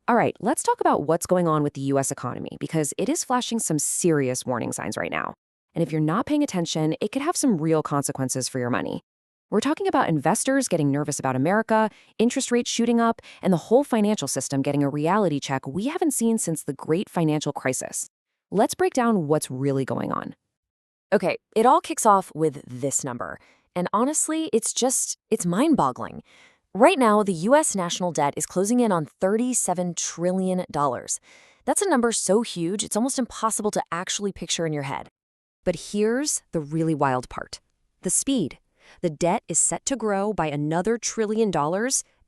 All right, let's talk about what's going on with the US economy because it is flashing some serious warning signs right now. And if you're not paying attention, it could have some real consequences for your money. We're talking about investors getting nervous about America, interest rates shooting up, and the whole financial system getting a reality check we haven't seen since the great financial crisis. Let's break down what's really going on. Okay, it all kicks off with this number. And honestly, it's mind-boggling. Right now, the US national debt is closing in on $37 trillion. That's a number so huge, it's almost impossible to actually picture in your head. But here's the really wild part. The speed. The debt is set to grow by another $1 trillion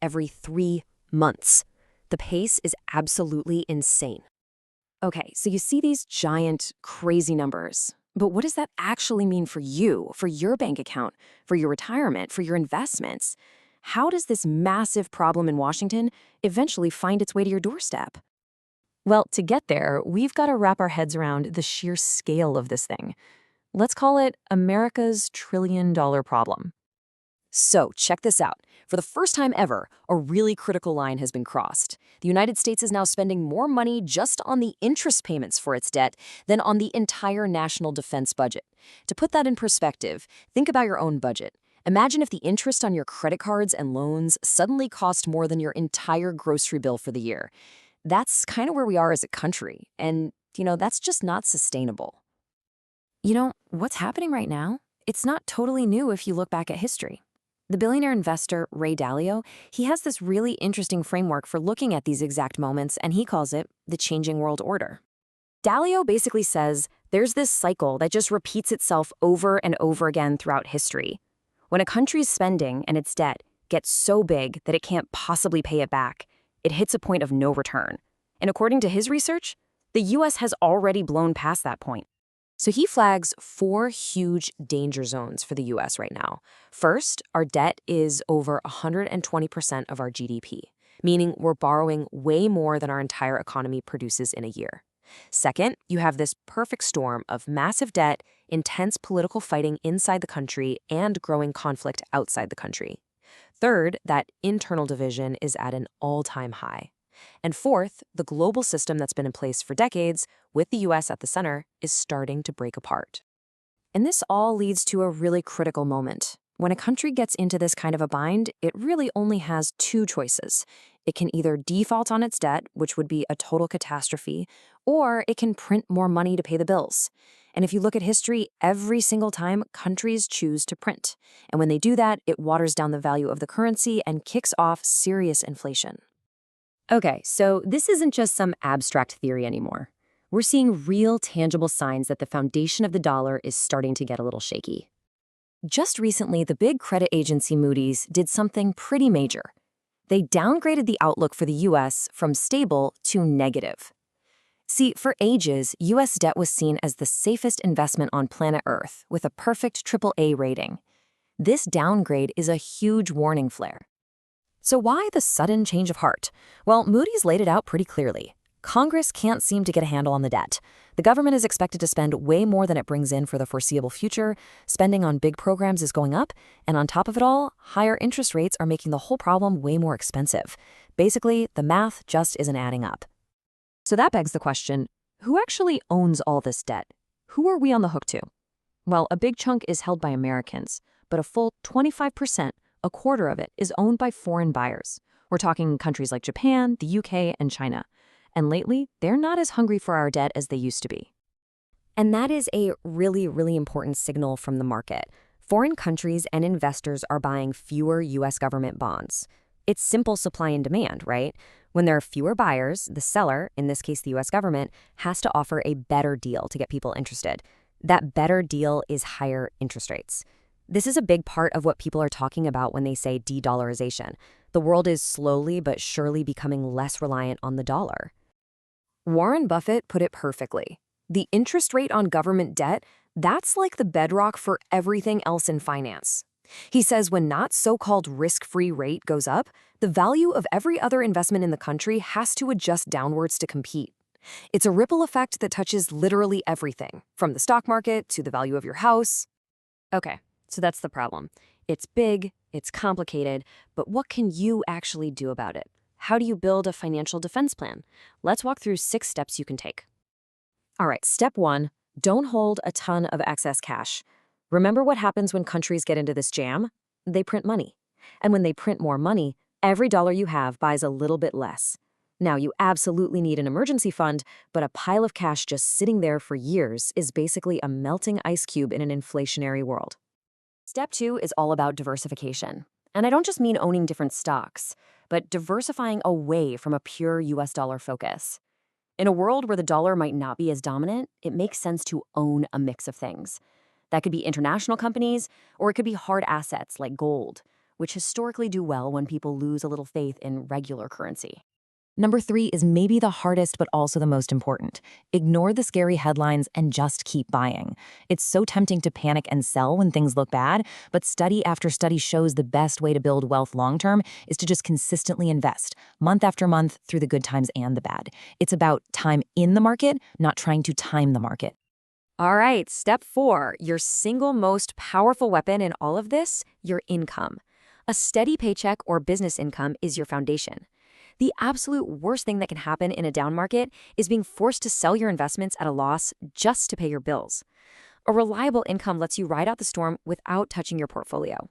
every 3 months. The pace is absolutely insane. Okay, so you see these giant, crazy numbers. But what does that actually mean for you, for your bank account, for your retirement, for your investments? How does this massive problem in Washington eventually find its way to your doorstep? Well, to get there, we've got to wrap our heads around the sheer scale of this thing. Let's call it America's $1 trillion problem. So, check this out. For the first time ever, a really critical line has been crossed. The United States is now spending more money just on the interest payments for its debt than on the entire national defense budget. To put that in perspective, think about your own budget. Imagine if the interest on your credit cards and loans suddenly cost more than your entire grocery bill for the year. That's kind of where we are as a country, and, that's just not sustainable. What's happening right now? It's not totally new if you look back at history. The billionaire investor Ray Dalio, he has this really interesting framework for looking at these exact moments, and he calls it the changing world order. Dalio basically says there's this cycle that just repeats itself over and over again throughout history. When a country's spending and its debt gets so big that it can't possibly pay it back, it hits a point of no return. And according to his research, the US has already blown past that point. So he flags 4 huge danger zones for the US right now. First, our debt is over 120% of our GDP, meaning we're borrowing way more than our entire economy produces in a year. Second, you have this perfect storm of massive debt, intense political fighting inside the country, and growing conflict outside the country. Third, that internal division is at an all-time high. And fourth, the global system that's been in place for decades, with the US at the center, is starting to break apart. And this all leads to a really critical moment. When a country gets into this kind of a bind, it really only has 2 choices. It can either default on its debt, which would be a total catastrophe, or it can print more money to pay the bills. And if you look at history, every single time, countries choose to print. And when they do that, it waters down the value of the currency and kicks off serious inflation. Okay, so this isn't just some abstract theory anymore. We're seeing real, tangible signs that the foundation of the dollar is starting to get a little shaky. Just recently, the big credit agency Moody's did something pretty major. They downgraded the outlook for the US from stable to negative. See, for ages, US debt was seen as the safest investment on planet Earth, with a perfect AAA rating. This downgrade is a huge warning flare. So why the sudden change of heart? Well, Moody's laid it out pretty clearly. Congress can't seem to get a handle on the debt. The government is expected to spend way more than it brings in for the foreseeable future. Spending on big programs is going up. And on top of it all, higher interest rates are making the whole problem way more expensive. Basically, the math just isn't adding up. So that begs the question, who actually owns all this debt? Who are we on the hook to? Well, a big chunk is held by Americans, but a full 25%, a quarter of it, is owned by foreign buyers. We're talking countries like Japan, the UK, and China. And lately, they're not as hungry for our debt as they used to be. And that is a really, really important signal from the market. Foreign countries and investors are buying fewer US government bonds. It's simple supply and demand, right? When there are fewer buyers, the seller, in this case the US government, has to offer a better deal to get people interested. That better deal is higher interest rates. This is a big part of what people are talking about when they say de-dollarization. The world is slowly but surely becoming less reliant on the dollar. Warren Buffett put it perfectly. The interest rate on government debt, that's like the bedrock for everything else in finance. He says when that so-called risk-free rate goes up, the value of every other investment in the country has to adjust downwards to compete. It's a ripple effect that touches literally everything, from the stock market to the value of your house. Okay, so that's the problem. It's big, it's complicated, but what can you actually do about it? How do you build a financial defense plan? Let's walk through 6 steps you can take. All right, step 1, don't hold a ton of excess cash. Remember what happens when countries get into this jam? They print money. And when they print more money, every dollar you have buys a little bit less. Now, you absolutely need an emergency fund, but a pile of cash just sitting there for years is basically a melting ice cube in an inflationary world. Step 2 is all about diversification. And I don't just mean owning different stocks, but diversifying away from a pure US dollar focus. In a world where the dollar might not be as dominant, it makes sense to own a mix of things. That could be international companies, or it could be hard assets like gold, which historically do well when people lose a little faith in regular currency. Number 3 is maybe the hardest but also the most important. Ignore the scary headlines and just keep buying. It's so tempting to panic and sell when things look bad, but study after study shows the best way to build wealth long-term is to just consistently invest, month after month, through the good times and the bad. It's about time in the market, not trying to time the market. All right, step 4, your single most powerful weapon in all of this, your income. A steady paycheck or business income is your foundation. The absolute worst thing that can happen in a down market is being forced to sell your investments at a loss just to pay your bills. A reliable income lets you ride out the storm without touching your portfolio.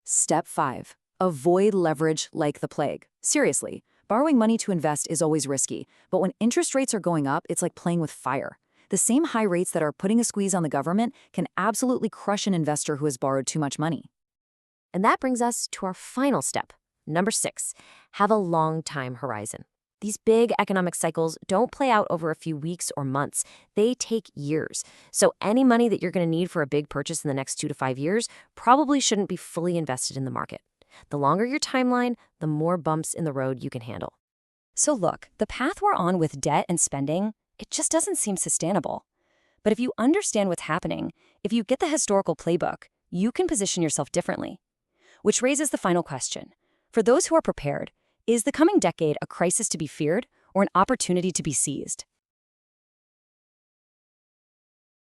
Step 5. Avoid leverage like the plague. Seriously, borrowing money to invest is always risky, but when interest rates are going up, it's like playing with fire. The same high rates that are putting a squeeze on the government can absolutely crush an investor who has borrowed too much money. And that brings us to our final step. Number 6, have a long time horizon. These big economic cycles don't play out over a few weeks or months. They take years. So any money that you're going to need for a big purchase in the next 2 to 5 years probably shouldn't be fully invested in the market. The longer your timeline, the more bumps in the road you can handle. So look, the path we're on with debt and spending, it just doesn't seem sustainable. But if you understand what's happening, if you get the historical playbook, you can position yourself differently. Which raises the final question. For those who are prepared, is the coming decade a crisis to be feared or an opportunity to be seized?